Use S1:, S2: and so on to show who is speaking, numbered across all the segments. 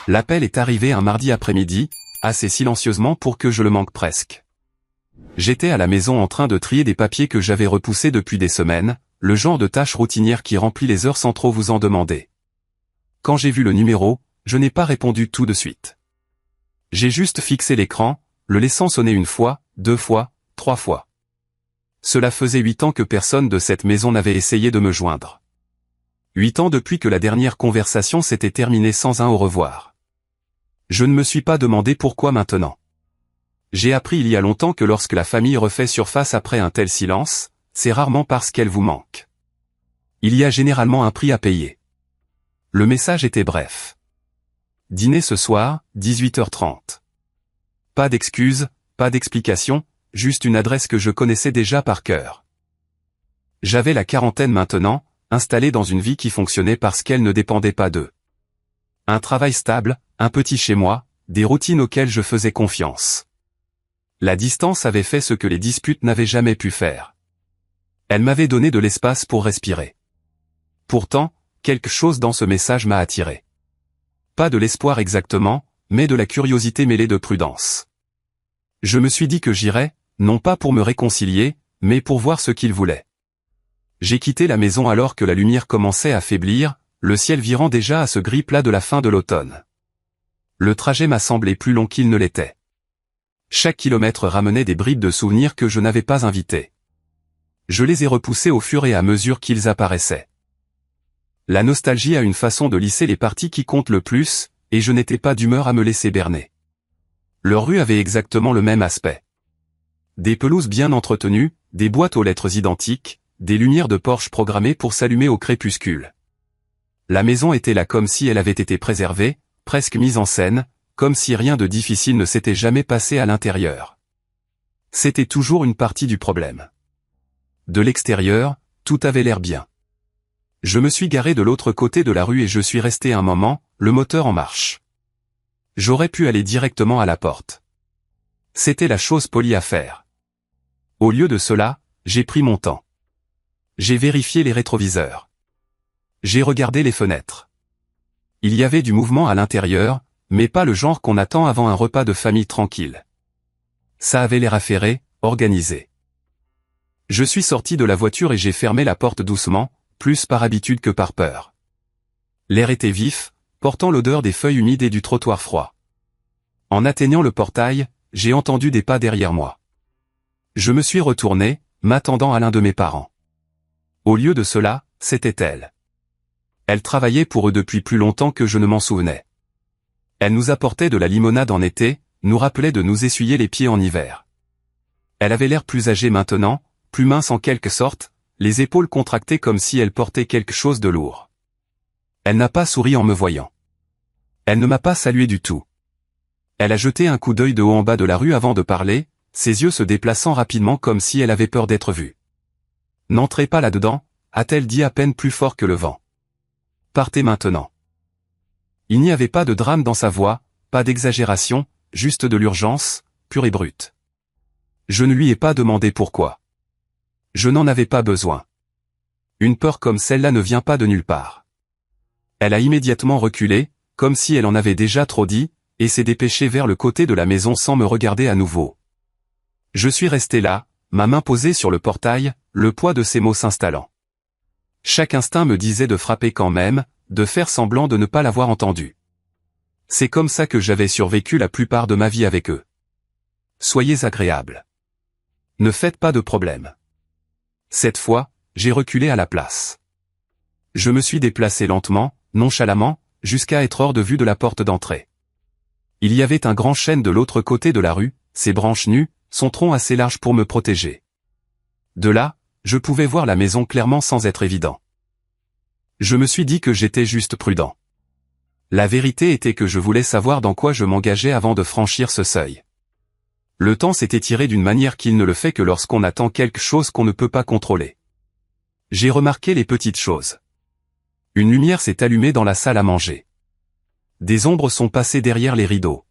S1: L'appel est arrivé un mardi après-midi, assez silencieusement pour que je le manque presque. J'étais à la maison en train de trier des papiers que j'avais repoussés depuis des semaines, le genre de tâche routinière qui remplit les heures sans trop vous en demander. Quand j'ai vu le numéro, je n'ai pas répondu tout de suite. J'ai juste fixé l'écran, le laissant sonner une fois, 2 fois, 3 fois. Cela faisait 8 ans que personne de cette maison n'avait essayé de me joindre. 8 ans depuis que la dernière conversation s'était terminée sans un au revoir. Je ne me suis pas demandé pourquoi maintenant. J'ai appris il y a longtemps que lorsque la famille refait surface après un tel silence, c'est rarement parce qu'elle vous manque. Il y a généralement un prix à payer. Le message était bref. Dîner ce soir, 18h30. Pas d'excuses, pas d'explications, juste une adresse que je connaissais déjà par cœur. J'avais la quarantaine maintenant, installée dans une vie qui fonctionnait parce qu'elle ne dépendait pas d'eux. Un travail stable, un petit chez moi, des routines auxquelles je faisais confiance. La distance avait fait ce que les disputes n'avaient jamais pu faire. Elle m'avait donné de l'espace pour respirer. Pourtant, quelque chose dans ce message m'a attiré. Pas de l'espoir exactement, mais de la curiosité mêlée de prudence. Je me suis dit que j'irais, non pas pour me réconcilier, mais pour voir ce qu'il voulait. J'ai quitté la maison alors que la lumière commençait à faiblir, le ciel virant déjà à ce gris plat de la fin de l'automne. Le trajet m'a semblé plus long qu'il ne l'était. Chaque kilomètre ramenait des bribes de souvenirs que je n'avais pas invités. Je les ai repoussés au fur et à mesure qu'ils apparaissaient. La nostalgie a une façon de lisser les parties qui comptent le plus, et je n'étais pas d'humeur à me laisser berner. Leur rue avait exactement le même aspect. Des pelouses bien entretenues, des boîtes aux lettres identiques, des lumières de Porsche programmées pour s'allumer au crépuscule. La maison était là comme si elle avait été préservée, presque mise en scène, comme si rien de difficile ne s'était jamais passé à l'intérieur. C'était toujours une partie du problème. De l'extérieur, tout avait l'air bien. Je me suis garé de l'autre côté de la rue et je suis resté un moment, le moteur en marche. J'aurais pu aller directement à la porte. C'était la chose polie à faire. Au lieu de cela, j'ai pris mon temps. J'ai vérifié les rétroviseurs. J'ai regardé les fenêtres. Il y avait du mouvement à l'intérieur, mais pas le genre qu'on attend avant un repas de famille tranquille. Ça avait l'air affairé, organisé. Je suis sorti de la voiture et j'ai fermé la porte doucement, plus par habitude que par peur. L'air était vif, portant l'odeur des feuilles humides et du trottoir froid. En atteignant le portail, j'ai entendu des pas derrière moi. Je me suis retourné, m'attendant à l'un de mes parents. Au lieu de cela, c'était elle. Elle travaillait pour eux depuis plus longtemps que je ne m'en souvenais. Elle nous apportait de la limonade en été, nous rappelait de nous essuyer les pieds en hiver. Elle avait l'air plus âgée maintenant, plus mince en quelque sorte, les épaules contractées comme si elle portait quelque chose de lourd. Elle n'a pas souri en me voyant. Elle ne m'a pas salué du tout. Elle a jeté un coup d'œil de haut en bas de la rue avant de parler, ses yeux se déplaçant rapidement comme si elle avait peur d'être vue. « N'entrez pas là-dedans », a-t-elle dit à peine plus fort que le vent. « Partez maintenant. » Il n'y avait pas de drame dans sa voix, pas d'exagération, juste de l'urgence, pure et brute. Je ne lui ai pas demandé pourquoi. Je n'en avais pas besoin. Une peur comme celle-là ne vient pas de nulle part. Elle a immédiatement reculé, comme si elle en avait déjà trop dit, et s'est dépêchée vers le côté de la maison sans me regarder à nouveau. Je suis resté là, ma main posée sur le portail, le poids de ses mots s'installant. Chaque instinct me disait de frapper quand même, de faire semblant de ne pas l'avoir entendu. C'est comme ça que j'avais survécu la plupart de ma vie avec eux. Soyez agréables. Ne faites pas de problème. Cette fois, j'ai reculé à la place. Je me suis déplacé lentement, nonchalamment, jusqu'à être hors de vue de la porte d'entrée. Il y avait un grand chêne de l'autre côté de la rue, ses branches nues, son tronc assez large pour me protéger. De là, je pouvais voir la maison clairement sans être évident. Je me suis dit que j'étais juste prudent. La vérité était que je voulais savoir dans quoi je m'engageais avant de franchir ce seuil. Le temps s'est étiré d'une manière qu'il ne le fait que lorsqu'on attend quelque chose qu'on ne peut pas contrôler. J'ai remarqué les petites choses. Une lumière s'est allumée dans la salle à manger. Des ombres sont passées derrière les rideaux.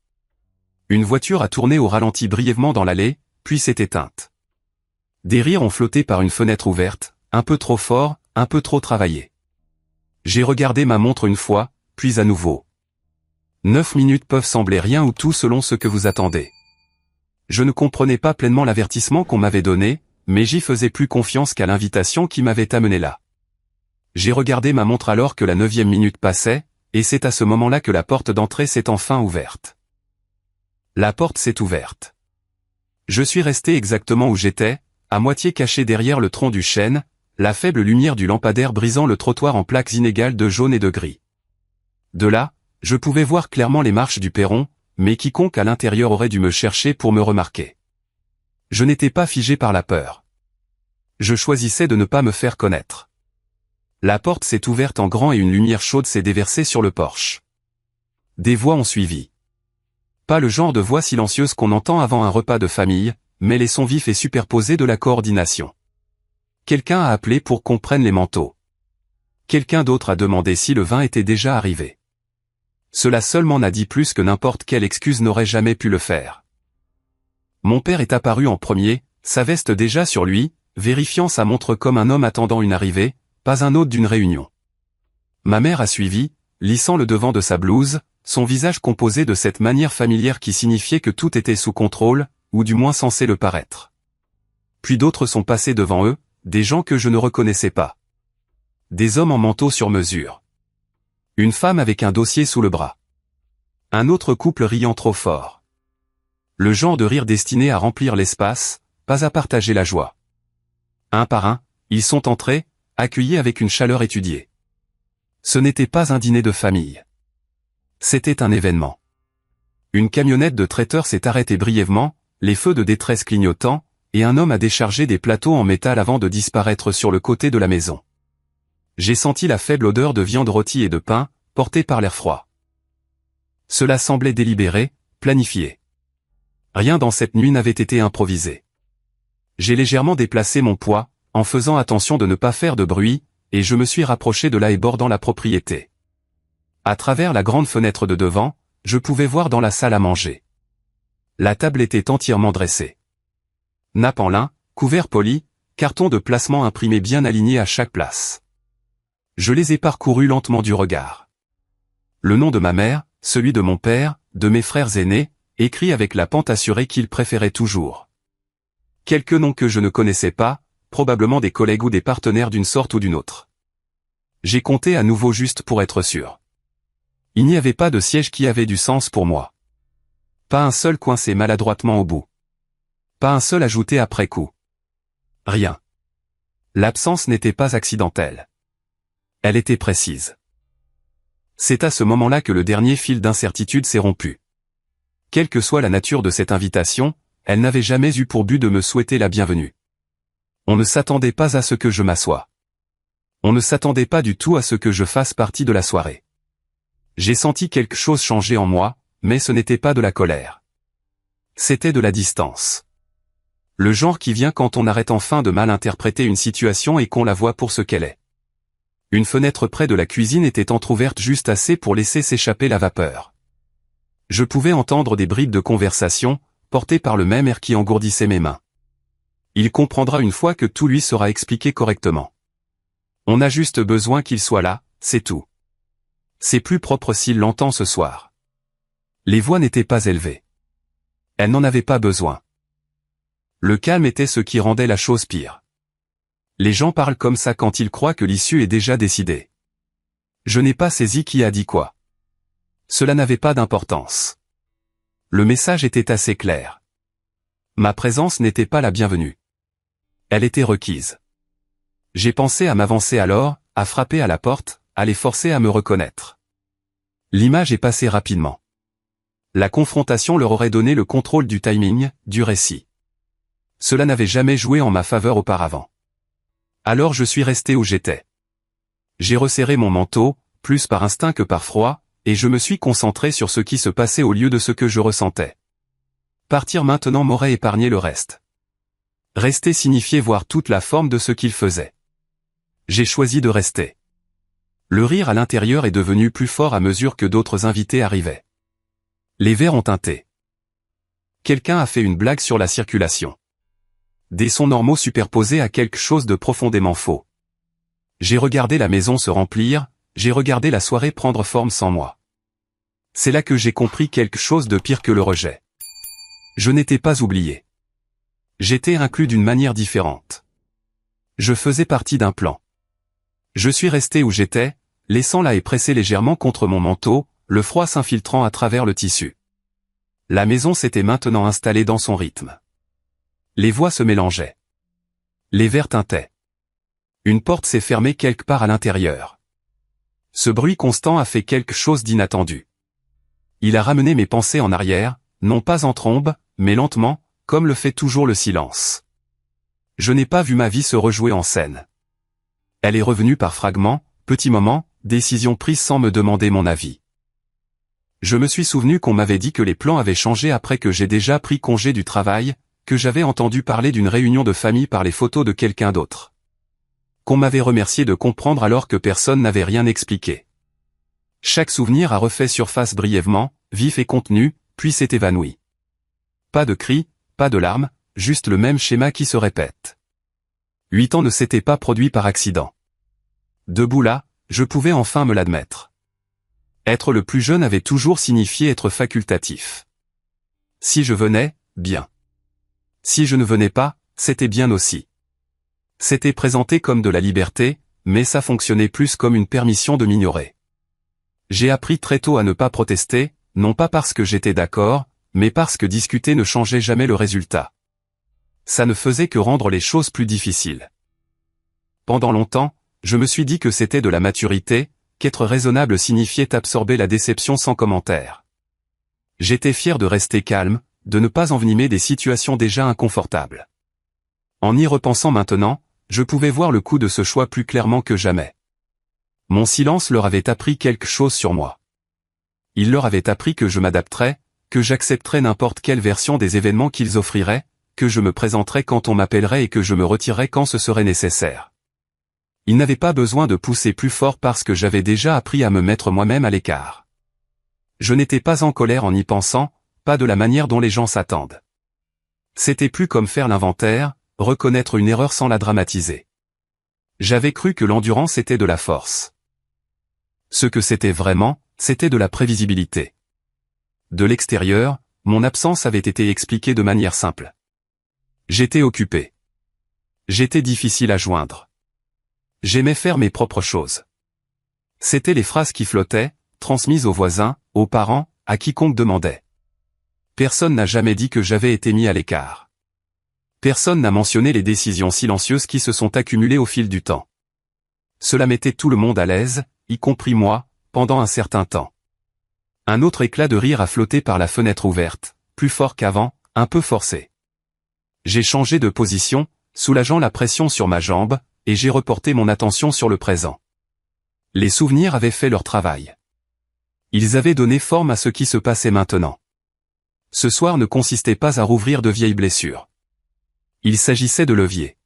S1: Une voiture a tourné au ralenti brièvement dans l'allée, puis s'est éteinte. Des rires ont flotté par une fenêtre ouverte, un peu trop fort, un peu trop travaillé. J'ai regardé ma montre une fois, puis à nouveau. 9 minutes peuvent sembler rien ou tout selon ce que vous attendez. Je ne comprenais pas pleinement l'avertissement qu'on m'avait donné, mais j'y faisais plus confiance qu'à l'invitation qui m'avait amené là. J'ai regardé ma montre alors que la 9e minute passait, et c'est à ce moment-là que la porte d'entrée s'est enfin ouverte. La porte s'est ouverte. Je suis resté exactement où j'étais, à moitié caché derrière le tronc du chêne, la faible lumière du lampadaire brisant le trottoir en plaques inégales de jaune et de gris. De là, je pouvais voir clairement les marches du perron, mais quiconque à l'intérieur aurait dû me chercher pour me remarquer. Je n'étais pas figé par la peur. Je choisissais de ne pas me faire connaître. La porte s'est ouverte en grand et une lumière chaude s'est déversée sur le porche. Des voix ont suivi. Pas le genre de voix silencieuse qu'on entend avant un repas de famille, mais les sons vifs et superposés de la coordination. Quelqu'un a appelé pour qu'on prenne les manteaux. Quelqu'un d'autre a demandé si le vin était déjà arrivé. Cela seulement n'a dit plus que n'importe quelle excuse n'aurait jamais pu le faire. Mon père est apparu en premier, sa veste déjà sur lui, vérifiant sa montre comme un homme attendant une arrivée, pas un hôte d'une réunion. Ma mère a suivi, lissant le devant de sa blouse, son visage composé de cette manière familière qui signifiait que tout était sous contrôle, ou du moins censé le paraître. Puis d'autres sont passés devant eux, des gens que je ne reconnaissais pas. Des hommes en manteau sur mesure. Une femme avec un dossier sous le bras. Un autre couple riant trop fort. Le genre de rire destiné à remplir l'espace, pas à partager la joie. Un par un, ils sont entrés, accueillis avec une chaleur étudiée. Ce n'était pas un dîner de famille. C'était un événement. Une camionnette de traiteur s'est arrêtée brièvement, les feux de détresse clignotant, et un homme a déchargé des plateaux en métal avant de disparaître sur le côté de la maison. J'ai senti la faible odeur de viande rôtie et de pain, portée par l'air froid. Cela semblait délibéré, planifié. Rien dans cette nuit n'avait été improvisé. J'ai légèrement déplacé mon poids, en faisant attention de ne pas faire de bruit, et je me suis rapproché de la haie bordant la propriété. À travers la grande fenêtre de devant, je pouvais voir dans la salle à manger. La table était entièrement dressée. Nappe en lin, couvert poli, carton de placement imprimé bien aligné à chaque place. Je les ai parcourus lentement du regard. Le nom de ma mère, celui de mon père, de mes frères aînés, écrit avec la pente assurée qu'ils préféraient toujours. Quelques noms que je ne connaissais pas, probablement des collègues ou des partenaires d'une sorte ou d'une autre. J'ai compté à nouveau juste pour être sûr. Il n'y avait pas de siège qui avait du sens pour moi. Pas un seul coincé maladroitement au bout. Pas un seul ajouté après coup. Rien. L'absence n'était pas accidentelle. Elle était précise. C'est à ce moment-là que le dernier fil d'incertitude s'est rompu. Quelle que soit la nature de cette invitation, elle n'avait jamais eu pour but de me souhaiter la bienvenue. On ne s'attendait pas à ce que je m'assoie. On ne s'attendait pas du tout à ce que je fasse partie de la soirée. J'ai senti quelque chose changer en moi, mais ce n'était pas de la colère. C'était de la distance. Le genre qui vient quand on arrête enfin de mal interpréter une situation et qu'on la voit pour ce qu'elle est. Une fenêtre près de la cuisine était entr'ouverte juste assez pour laisser s'échapper la vapeur. Je pouvais entendre des bribes de conversation, portées par le même air qui engourdissait mes mains. Il comprendra une fois que tout lui sera expliqué correctement. On a juste besoin qu'il soit là, c'est tout. C'est plus propre s'il l'entend ce soir. Les voix n'étaient pas élevées. Elles n'en avaient pas besoin. Le calme était ce qui rendait la chose pire. Les gens parlent comme ça quand ils croient que l'issue est déjà décidée. Je n'ai pas saisi qui a dit quoi. Cela n'avait pas d'importance. Le message était assez clair. Ma présence n'était pas la bienvenue. Elle était requise. J'ai pensé à m'avancer alors, à frapper à la porte, à les forcer à me reconnaître. L'image est passée rapidement. La confrontation leur aurait donné le contrôle du timing, du récit. Cela n'avait jamais joué en ma faveur auparavant. Alors je suis resté où j'étais. J'ai resserré mon manteau, plus par instinct que par froid, et je me suis concentré sur ce qui se passait au lieu de ce que je ressentais. Partir maintenant m'aurait épargné le reste. Rester signifiait voir toute la forme de ce qu'il faisait. J'ai choisi de rester. Le rire à l'intérieur est devenu plus fort à mesure que d'autres invités arrivaient. Les verres ont tinté. Quelqu'un a fait une blague sur la circulation. Des sons normaux superposés à quelque chose de profondément faux. J'ai regardé la maison se remplir, j'ai regardé la soirée prendre forme sans moi. C'est là que j'ai compris quelque chose de pire que le rejet. Je n'étais pas oublié. J'étais inclus d'une manière différente. Je faisais partie d'un plan. Je suis resté où j'étais, laissant la haie presser légèrement contre mon manteau, le froid s'infiltrant à travers le tissu. La maison s'était maintenant installée dans son rythme. Les voix se mélangeaient. Les verres tintaient. Une porte s'est fermée quelque part à l'intérieur. Ce bruit constant a fait quelque chose d'inattendu. Il a ramené mes pensées en arrière, non pas en trombe, mais lentement, comme le fait toujours le silence. Je n'ai pas vu ma vie se rejouer en scène. Elle est revenue par fragments, petits moments, décisions prises sans me demander mon avis. Je me suis souvenu qu'on m'avait dit que les plans avaient changé après que j'ai déjà pris congé du travail, que j'avais entendu parler d'une réunion de famille par les photos de quelqu'un d'autre. Qu'on m'avait remercié de comprendre alors que personne n'avait rien expliqué. Chaque souvenir a refait surface brièvement, vif et contenu, puis s'est évanoui. Pas de cris, pas de larmes, juste le même schéma qui se répète. 8 ans ne s'étaient pas produits par accident. Debout là, je pouvais enfin me l'admettre. Être le plus jeune avait toujours signifié être facultatif. Si je venais, bien. Si je ne venais pas, c'était bien aussi. C'était présenté comme de la liberté, mais ça fonctionnait plus comme une permission de m'ignorer. J'ai appris très tôt à ne pas protester, non pas parce que j'étais d'accord, mais parce que discuter ne changeait jamais le résultat. Ça ne faisait que rendre les choses plus difficiles. Pendant longtemps, je me suis dit que c'était de la maturité, qu'être raisonnable signifiait absorber la déception sans commentaire. J'étais fier de rester calme, de ne pas envenimer des situations déjà inconfortables. En y repensant maintenant, je pouvais voir le coût de ce choix plus clairement que jamais. Mon silence leur avait appris quelque chose sur moi. Il leur avait appris que je m'adapterais, que j'accepterais n'importe quelle version des événements qu'ils offriraient, que je me présenterais quand on m'appellerait et que je me retirerais quand ce serait nécessaire. Ils n'avaient pas besoin de pousser plus fort parce que j'avais déjà appris à me mettre moi-même à l'écart. Je n'étais pas en colère en y pensant, pas de la manière dont les gens s'attendent. C'était plus comme faire l'inventaire, reconnaître une erreur sans la dramatiser. J'avais cru que l'endurance était de la force. Ce que c'était vraiment, c'était de la prévisibilité. De l'extérieur, mon absence avait été expliquée de manière simple. J'étais occupé. J'étais difficile à joindre. J'aimais faire mes propres choses. C'étaient les phrases qui flottaient, transmises aux voisins, aux parents, à quiconque demandait. Personne n'a jamais dit que j'avais été mis à l'écart. Personne n'a mentionné les décisions silencieuses qui se sont accumulées au fil du temps. Cela mettait tout le monde à l'aise, y compris moi, pendant un certain temps. Un autre éclat de rire a flotté par la fenêtre ouverte, plus fort qu'avant, un peu forcé. J'ai changé de position, soulageant la pression sur ma jambe, et j'ai reporté mon attention sur le présent. Les souvenirs avaient fait leur travail. Ils avaient donné forme à ce qui se passait maintenant. Ce soir ne consistait pas à rouvrir de vieilles blessures. Il s'agissait de leviers.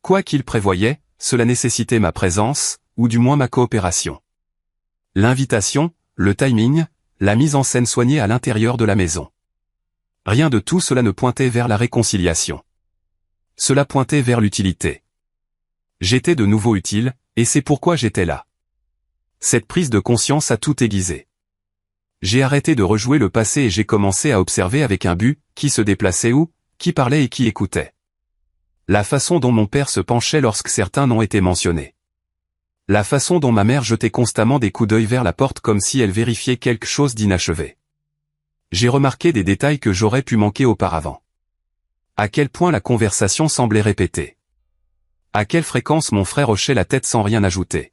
S1: Quoi qu'il prévoyait, cela nécessitait ma présence, ou du moins ma coopération. L'invitation, le timing, la mise en scène soignée à l'intérieur de la maison. Rien de tout cela ne pointait vers la réconciliation. Cela pointait vers l'utilité. J'étais de nouveau utile, et c'est pourquoi j'étais là. Cette prise de conscience a tout aiguisé. J'ai arrêté de rejouer le passé et j'ai commencé à observer avec un but, qui se déplaçait où, qui parlait et qui écoutait. La façon dont mon père se penchait lorsque certains n'ont été mentionnés. La façon dont ma mère jetait constamment des coups d'œil vers la porte comme si elle vérifiait quelque chose d'inachevé. J'ai remarqué des détails que j'aurais pu manquer auparavant. À quel point la conversation semblait répétée. À quelle fréquence mon frère hochait la tête sans rien ajouter.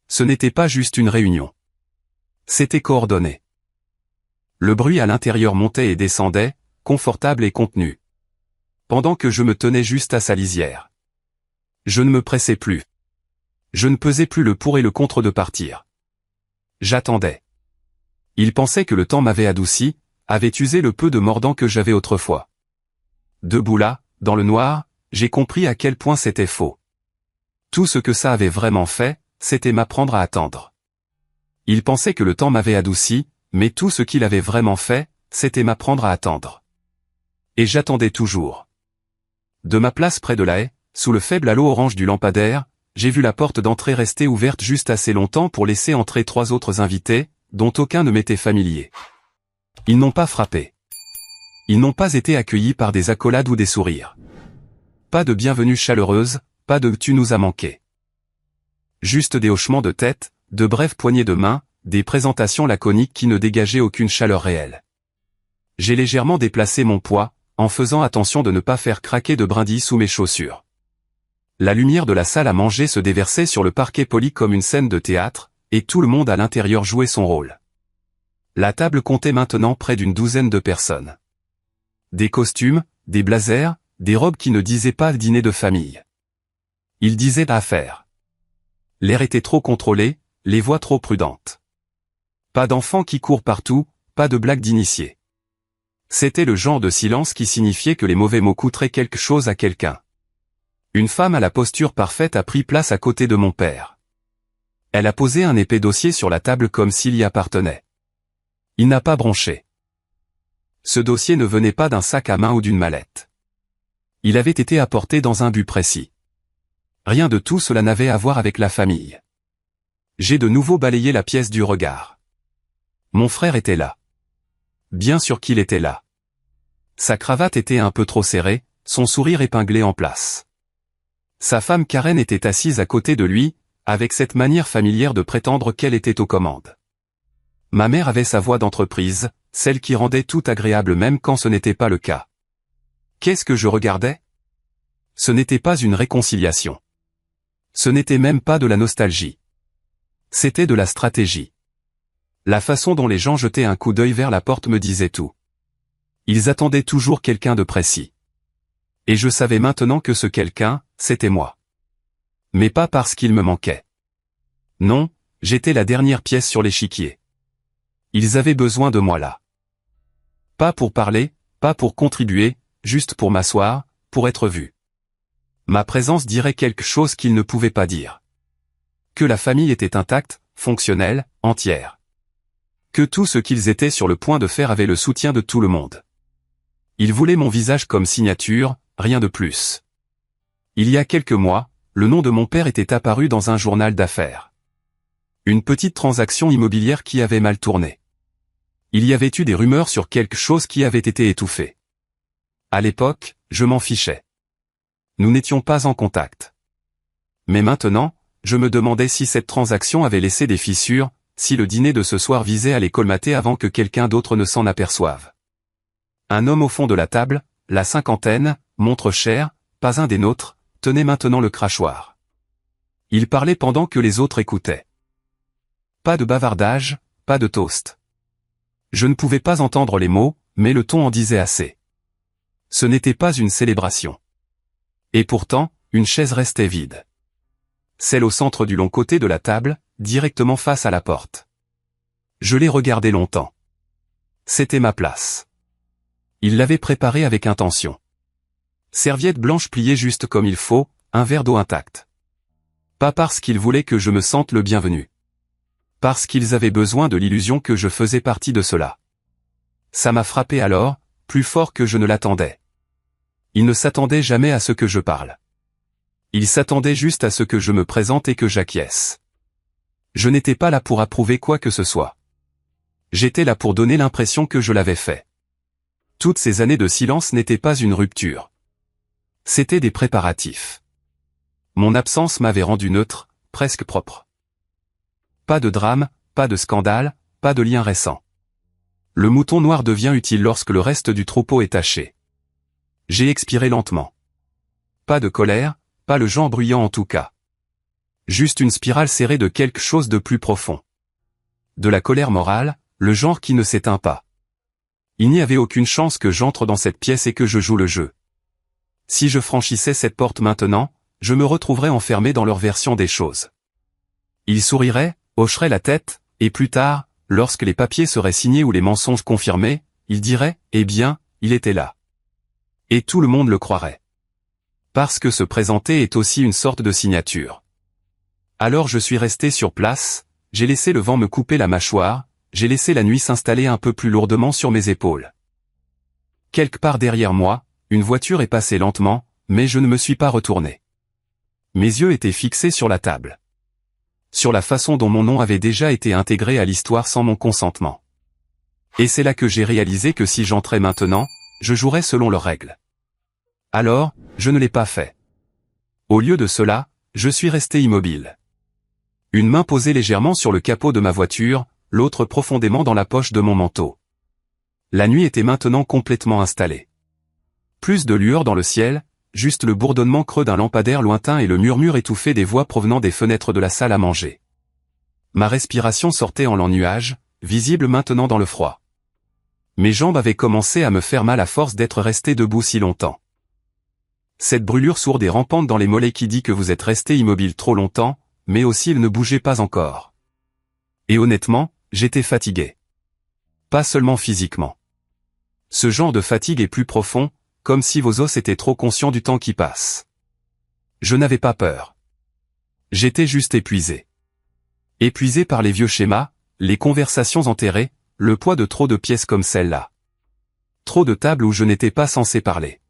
S1: Ce n'était pas juste une réunion. C'était coordonné. Le bruit à l'intérieur montait et descendait, confortable et contenu. Pendant que je me tenais juste à sa lisière. Je ne me pressais plus. Je ne pesais plus le pour et le contre de partir. J'attendais. Il pensait que le temps m'avait adouci, avait usé le peu de mordant que j'avais autrefois. Debout là, dans le noir, j'ai compris à quel point c'était faux. Tout ce que ça avait vraiment fait, c'était m'apprendre à attendre. Il pensait que le temps m'avait adouci, mais tout ce qu'il avait vraiment fait, c'était m'apprendre à attendre. Et j'attendais toujours. De ma place près de la haie, sous le faible halo orange du lampadaire, j'ai vu la porte d'entrée rester ouverte juste assez longtemps pour laisser entrer 3 autres invités, dont aucun ne m'était familier. Ils n'ont pas frappé. Ils n'ont pas été accueillis par des accolades ou des sourires. Pas de bienvenue chaleureuse, pas de « tu nous as manqué ». Juste des hochements de tête, de brèves poignées de main, des présentations laconiques qui ne dégageaient aucune chaleur réelle. J'ai légèrement déplacé mon poids, en faisant attention de ne pas faire craquer de brindilles sous mes chaussures. La lumière de la salle à manger se déversait sur le parquet poli comme une scène de théâtre, et tout le monde à l'intérieur jouait son rôle. La table comptait maintenant près d'une douzaine de personnes. Des costumes, des blazers, des robes qui ne disaient pas dîner de famille. Ils disaient affaire. L'air était trop contrôlé, les voix trop prudentes. Pas d'enfants qui courent partout, pas de blagues d'initiés. C'était le genre de silence qui signifiait que les mauvais mots coûteraient quelque chose à quelqu'un. Une femme à la posture parfaite a pris place à côté de mon père. Elle a posé un épais dossier sur la table comme s'il y appartenait. Il n'a pas bronché. Ce dossier ne venait pas d'un sac à main ou d'une mallette. Il avait été apporté dans un but précis. Rien de tout cela n'avait à voir avec la famille. J'ai de nouveau balayé la pièce du regard. Mon frère était là. Bien sûr qu'il était là. Sa cravate était un peu trop serrée, son sourire épinglé en place. Sa femme Karen était assise à côté de lui, avec cette manière familière de prétendre qu'elle était aux commandes. Ma mère avait sa voix d'entreprise, celle qui rendait tout agréable même quand ce n'était pas le cas. Qu'est-ce que je regardais? Ce n'était pas une réconciliation. Ce n'était même pas de la nostalgie. C'était de la stratégie. La façon dont les gens jetaient un coup d'œil vers la porte me disait tout. Ils attendaient toujours quelqu'un de précis. Et je savais maintenant que ce quelqu'un, c'était moi. Mais pas parce qu'il me manquait. Non, j'étais la dernière pièce sur l'échiquier. Ils avaient besoin de moi là. Pas pour parler, pas pour contribuer, juste pour m'asseoir, pour être vu. Ma présence dirait quelque chose qu'ils ne pouvaient pas dire. Que la famille était intacte, fonctionnelle, entière. Que tout ce qu'ils étaient sur le point de faire avait le soutien de tout le monde. Ils voulaient mon visage comme signature, rien de plus. Il y a quelques mois, le nom de mon père était apparu dans un journal d'affaires. Une petite transaction immobilière qui avait mal tourné. Il y avait eu des rumeurs sur quelque chose qui avait été étouffé. À l'époque, je m'en fichais. Nous n'étions pas en contact. Mais maintenant, je me demandais si cette transaction avait laissé des fissures, si le dîner de ce soir visait à les colmater avant que quelqu'un d'autre ne s'en aperçoive. Un homme au fond de la table, la cinquantaine, montre chère, pas un des nôtres, tenait maintenant le crachoir. Il parlait pendant que les autres écoutaient. Pas de bavardage, pas de toast. Je ne pouvais pas entendre les mots, mais le ton en disait assez. Ce n'était pas une célébration. Et pourtant, une chaise restait vide. Celle au centre du long côté de la table, directement face à la porte. Je l'ai regardée longtemps. C'était ma place. Il l'avait préparée avec intention. Serviette blanche pliée juste comme il faut, un verre d'eau intact. Pas parce qu'ils voulaient que je me sente le bienvenu. Parce qu'ils avaient besoin de l'illusion que je faisais partie de cela. Ça m'a frappé alors, plus fort que je ne l'attendais. Ils ne s'attendaient jamais à ce que je parle. Ils s'attendaient juste à ce que je me présente et que j'acquiesce. Je n'étais pas là pour approuver quoi que ce soit. J'étais là pour donner l'impression que je l'avais fait. Toutes ces années de silence n'étaient pas une rupture. C'étaient des préparatifs. Mon absence m'avait rendu neutre, presque propre. Pas de drame, pas de scandale, pas de lien récent. Le mouton noir devient utile lorsque le reste du troupeau est taché. J'ai expiré lentement. Pas de colère, pas le genre bruyant en tout cas. Juste une spirale serrée de quelque chose de plus profond. De la colère morale, le genre qui ne s'éteint pas. Il n'y avait aucune chance que j'entre dans cette pièce et que je joue le jeu. Si je franchissais cette porte maintenant, je me retrouverais enfermé dans leur version des choses. Ils souriraient, hocheraient la tête, et plus tard, lorsque les papiers seraient signés ou les mensonges confirmés, ils diraient, eh bien, il était là. Et tout le monde le croirait. Parce que se présenter est aussi une sorte de signature. Alors je suis resté sur place, j'ai laissé le vent me couper la mâchoire, j'ai laissé la nuit s'installer un peu plus lourdement sur mes épaules. Quelque part derrière moi, une voiture est passée lentement, mais je ne me suis pas retourné. Mes yeux étaient fixés sur la table. sur la façon dont mon nom avait déjà été intégré à l'histoire sans mon consentement. Et c'est là que j'ai réalisé que si j'entrais maintenant, je jouerais selon leurs règles. Alors, je ne l'ai pas fait. Au lieu de cela, je suis resté immobile. Une main posée légèrement sur le capot de ma voiture, l'autre profondément dans la poche de mon manteau. La nuit était maintenant complètement installée. Plus de lueur dans le ciel, juste le bourdonnement creux d'un lampadaire lointain et le murmure étouffé des voix provenant des fenêtres de la salle à manger. Ma respiration sortait en lents nuages, visible maintenant dans le froid. Mes jambes avaient commencé à me faire mal à force d'être resté debout si longtemps. Cette brûlure sourde et rampante dans les mollets qui dit que vous êtes resté immobile trop longtemps, mais aussi il ne bougeait pas encore. Et honnêtement, j'étais fatigué. Pas seulement physiquement. Ce genre de fatigue est plus profond, comme si vos os étaient trop conscients du temps qui passe. Je n'avais pas peur. J'étais juste épuisé. Épuisé par les vieux schémas, les conversations enterrées, le poids de trop de pièces comme celle-là. Trop de tables où je n'étais pas censé parler.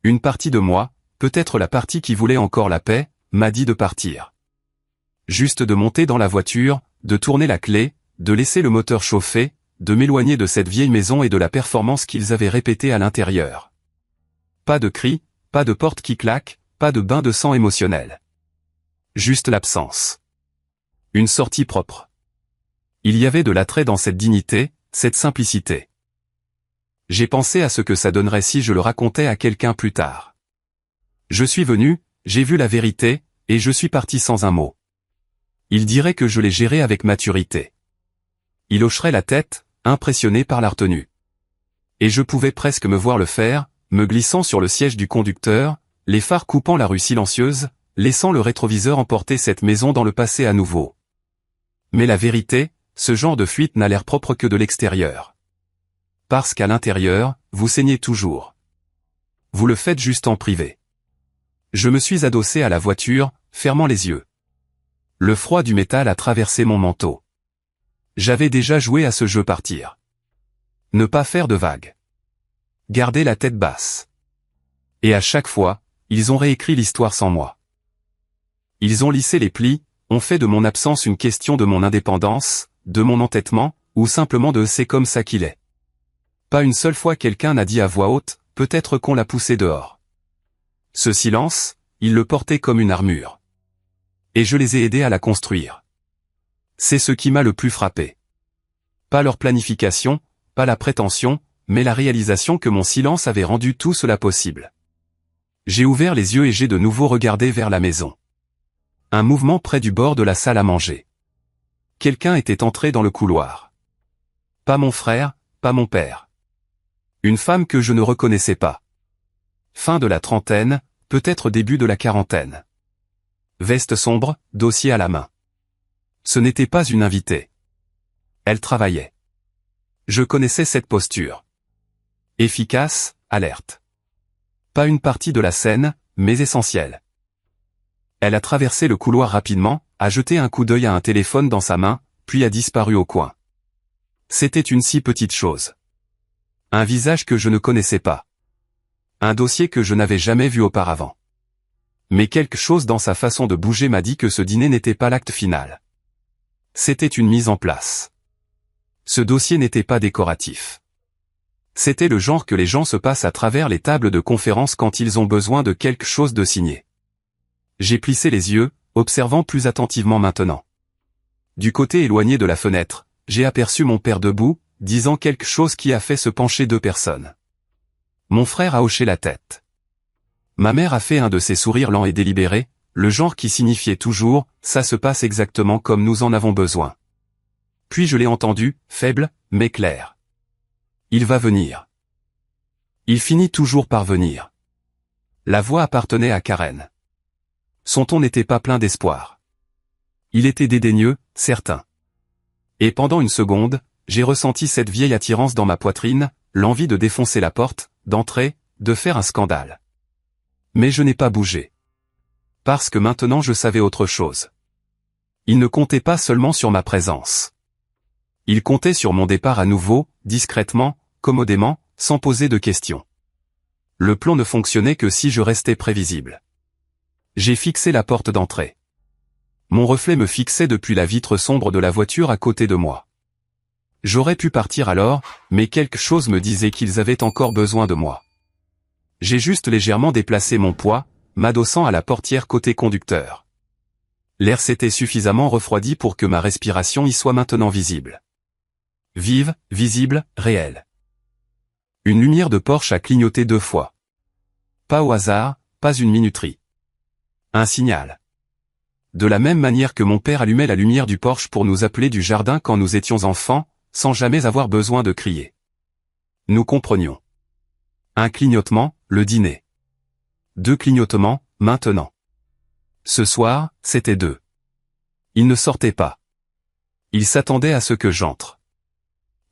S1: Une partie de moi, peut-être la partie qui voulait encore la paix, m'a dit de partir. Juste de monter dans la voiture, de tourner la clé, de laisser le moteur chauffer, de m'éloigner de cette vieille maison et de la performance qu'ils avaient répétée à l'intérieur. Pas de cris, pas de porte qui claque, pas de bain de sang émotionnel. Juste l'absence. Une sortie propre. Il y avait de l'attrait dans cette dignité, cette simplicité. J'ai pensé à ce que ça donnerait si je le racontais à quelqu'un plus tard. Je suis venu, j'ai vu la vérité, et je suis parti sans un mot. Il dirait que je l'ai géré avec maturité. Il hocherait la tête, impressionné par la retenue. Et je pouvais presque me voir le faire, me glissant sur le siège du conducteur, les phares coupant la rue silencieuse, laissant le rétroviseur emporter cette maison dans le passé à nouveau. Mais la vérité, ce genre de fuite n'a l'air propre que de l'extérieur. Parce qu'à l'intérieur, vous saignez toujours. Vous le faites juste en privé. Je me suis adossé à la voiture, fermant les yeux. Le froid du métal a traversé mon manteau. J'avais déjà joué à ce jeu partir. Ne pas faire de vagues. Garder la tête basse. Et à chaque fois, ils ont réécrit l'histoire sans moi. Ils ont lissé les plis, ont fait de mon absence une question de mon indépendance, de mon entêtement, ou simplement de c'est comme ça qu'il est. Pas une seule fois quelqu'un n'a dit à voix haute, peut-être qu'on l'a poussé dehors. Ce silence, ils le portaient comme une armure. Et je les ai aidés à la construire. C'est ce qui m'a le plus frappé. Pas leur planification, pas la prétention, mais la réalisation que mon silence avait rendu tout cela possible. J'ai ouvert les yeux et j'ai de nouveau regardé vers la maison. Un mouvement près du bord de la salle à manger. Quelqu'un était entré dans le couloir. Pas mon frère, pas mon père. Une femme que je ne reconnaissais pas. Fin de la trentaine, peut-être début de la quarantaine. Veste sombre, dossier à la main. Ce n'était pas une invitée. Elle travaillait. Je connaissais cette posture. Efficace, alerte. Pas une partie de la scène, mais essentielle. Elle a traversé le couloir rapidement, a jeté un coup d'œil à un téléphone dans sa main, puis a disparu au coin. C'était une si petite chose. Un visage que je ne connaissais pas. Un dossier que je n'avais jamais vu auparavant. Mais quelque chose dans sa façon de bouger m'a dit que ce dîner n'était pas l'acte final. C'était une mise en place. Ce dossier n'était pas décoratif. C'était le genre que les gens se passent à travers les tables de conférence quand ils ont besoin de quelque chose de signé. J'ai plissé les yeux, observant plus attentivement maintenant. Du côté éloigné de la fenêtre, j'ai aperçu mon père debout, disant quelque chose qui a fait se pencher deux personnes. Mon frère a hoché la tête. Ma mère a fait un de ces sourires lents et délibérés, le genre qui signifiait toujours « ça se passe exactement comme nous en avons besoin ». Puis je l'ai entendu, faible, mais clair. Il va venir. Il finit toujours par venir. La voix appartenait à Karen. Son ton n'était pas plein d'espoir. Il était dédaigneux, certain. Et pendant une seconde, j'ai ressenti cette vieille attirance dans ma poitrine, l'envie de défoncer la porte, d'entrer, de faire un scandale. Mais je n'ai pas bougé. Parce que maintenant je savais autre chose. Il ne comptait pas seulement sur ma présence. Il comptait sur mon départ à nouveau, discrètement, commodément, sans poser de questions. Le plan ne fonctionnait que si je restais prévisible. J'ai fixé la porte d'entrée. Mon reflet me fixait depuis la vitre sombre de la voiture à côté de moi. J'aurais pu partir alors, mais quelque chose me disait qu'ils avaient encore besoin de moi. J'ai juste légèrement déplacé mon poids, m'adossant à la portière côté conducteur. L'air s'était suffisamment refroidi pour que ma respiration y soit maintenant visible. Vive, visible, réelle. Une lumière de Porsche a clignoté 2 fois. Pas au hasard, pas une minuterie. Un signal. De la même manière que mon père allumait la lumière du Porsche pour nous appeler du jardin quand nous étions enfants, sans jamais avoir besoin de crier. Nous comprenions. Un clignotement, le dîner. 2 clignotements, maintenant. Ce soir, c'était 2. Il ne sortait pas. Il s'attendait à ce que j'entre.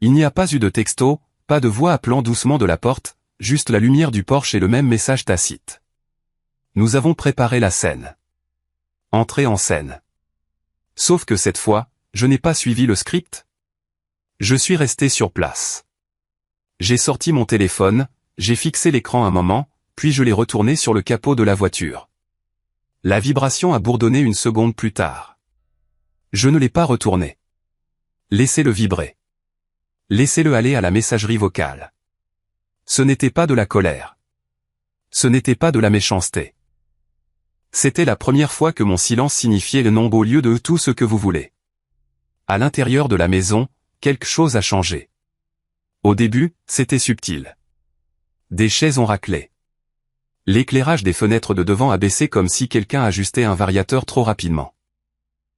S1: Il n'y a pas eu de texto, pas de voix appelant doucement de la porte, juste la lumière du Porsche et le même message tacite. Nous avons préparé la scène. Entrée en scène. Sauf que cette fois, je n'ai pas suivi le script. Je suis resté sur place. J'ai sorti mon téléphone, j'ai fixé l'écran un moment, puis je l'ai retourné sur le capot de la voiture. La vibration a bourdonné une seconde plus tard. Je ne l'ai pas retourné. Laissez-le vibrer. Laissez-le aller à la messagerie vocale. Ce n'était pas de la colère. Ce n'était pas de la méchanceté. C'était la première fois que mon silence signifiait le non au lieu de tout ce que vous voulez. À l'intérieur de la maison, quelque chose a changé. Au début, c'était subtil. Des chaises ont raclé. L'éclairage des fenêtres de devant a baissé comme si quelqu'un ajustait un variateur trop rapidement.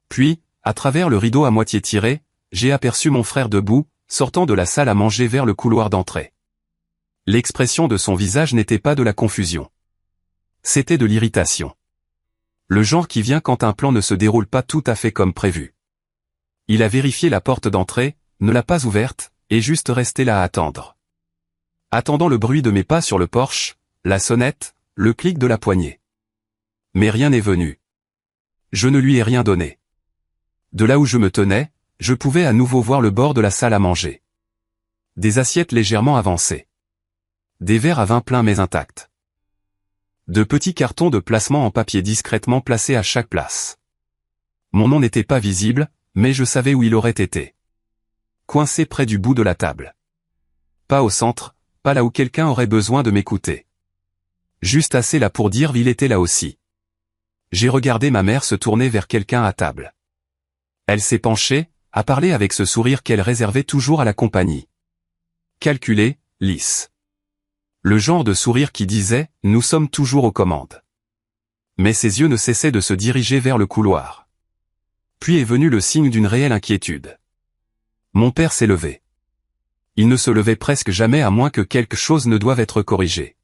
S1: Puis, à travers le rideau à moitié tiré, j'ai aperçu mon frère debout, sortant de la salle à manger vers le couloir d'entrée. L'expression de son visage n'était pas de la confusion. C'était de l'irritation. Le genre qui vient quand un plan ne se déroule pas tout à fait comme prévu. Il a vérifié la porte d'entrée, ne l'a pas ouverte, et juste resté là à attendre. Attendant le bruit de mes pas sur le Porsche, la sonnette, le clic de la poignée. Mais rien n'est venu. Je ne lui ai rien donné. De là où je me tenais, je pouvais à nouveau voir le bord de la salle à manger. Des assiettes légèrement avancées. Des verres à vin pleins mais intacts. De petits cartons de placement en papier discrètement placés à chaque place. Mon nom n'était pas visible, mais je savais où il aurait été. Coincé près du bout de la table. Pas au centre, pas là où quelqu'un aurait besoin de m'écouter. Juste assez là pour dire il était là aussi. J'ai regardé ma mère se tourner vers quelqu'un à table. Elle s'est penchée, a parlé avec ce sourire qu'elle réservait toujours à la compagnie. Calculé, lisse. Le genre de sourire qui disait « Nous sommes toujours aux commandes ». Mais ses yeux ne cessaient de se diriger vers le couloir. Puis est venu le signe d'une réelle inquiétude. Mon père s'est levé. Il ne se levait presque jamais à moins que quelque chose ne doive être corrigé.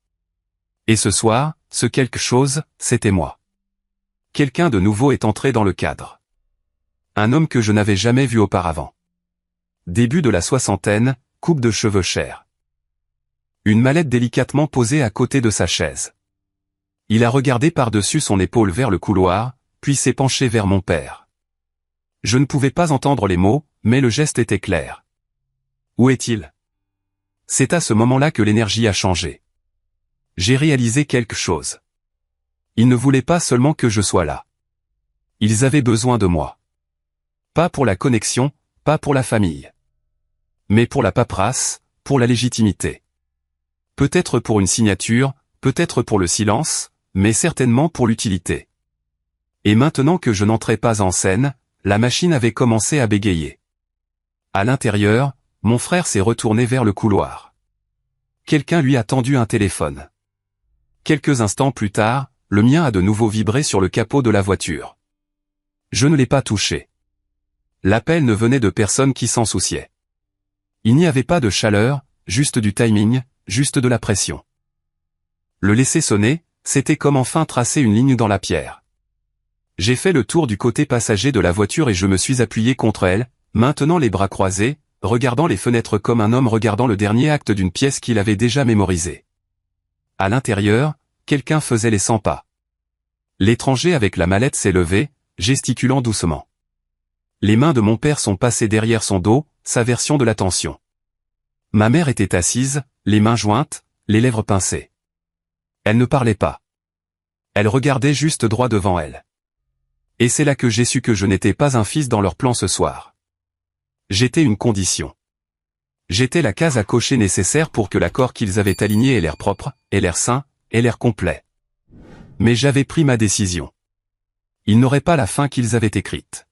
S1: Et ce soir, ce quelque chose, c'était moi. Quelqu'un de nouveau est entré dans le cadre. Un homme que je n'avais jamais vu auparavant. Début de la soixantaine, coupe de cheveux chers. Une mallette délicatement posée à côté de sa chaise. Il a regardé par-dessus son épaule vers le couloir, puis s'est penché vers mon père. Je ne pouvais pas entendre les mots, mais le geste était clair. Où est-il? C'est à ce moment-là que l'énergie a changé. J'ai réalisé quelque chose. Ils ne voulaient pas seulement que je sois là. Ils avaient besoin de moi. Pas pour la connexion, pas pour la famille. Mais pour la paperasse, pour la légitimité. Peut-être pour une signature, peut-être pour le silence, mais certainement pour l'utilité. Et maintenant que je n'entrais pas en scène, la machine avait commencé à bégayer. À l'intérieur, mon frère s'est retourné vers le couloir. Quelqu'un lui a tendu un téléphone. Quelques instants plus tard, le mien a de nouveau vibré sur le capot de la voiture. Je ne l'ai pas touché. L'appel ne venait de personne qui s'en souciait. Il n'y avait pas de chaleur, juste du timing, juste de la pression. Le laisser sonner, c'était comme enfin tracer une ligne dans la pierre. J'ai fait le tour du côté passager de la voiture et je me suis appuyé contre elle, maintenant les bras croisés, regardant les fenêtres comme un homme regardant le dernier acte d'une pièce qu'il avait déjà mémorisée. À l'intérieur, quelqu'un faisait les 100 pas. L'étranger avec la mallette s'est levé, gesticulant doucement. Les mains de mon père sont passées derrière son dos, sa version de l'attention. Ma mère était assise, les mains jointes, les lèvres pincées. Elle ne parlait pas. Elle regardait juste droit devant elle. Et c'est là que j'ai su que je n'étais pas un fils dans leur plan ce soir. J'étais une condition. J'étais la case à cocher nécessaire pour que l'accord qu'ils avaient aligné ait l'air propre, ait l'air sain, ait l'air complet. Mais j'avais pris ma décision. Ils n'auraient pas la fin qu'ils avaient écrite.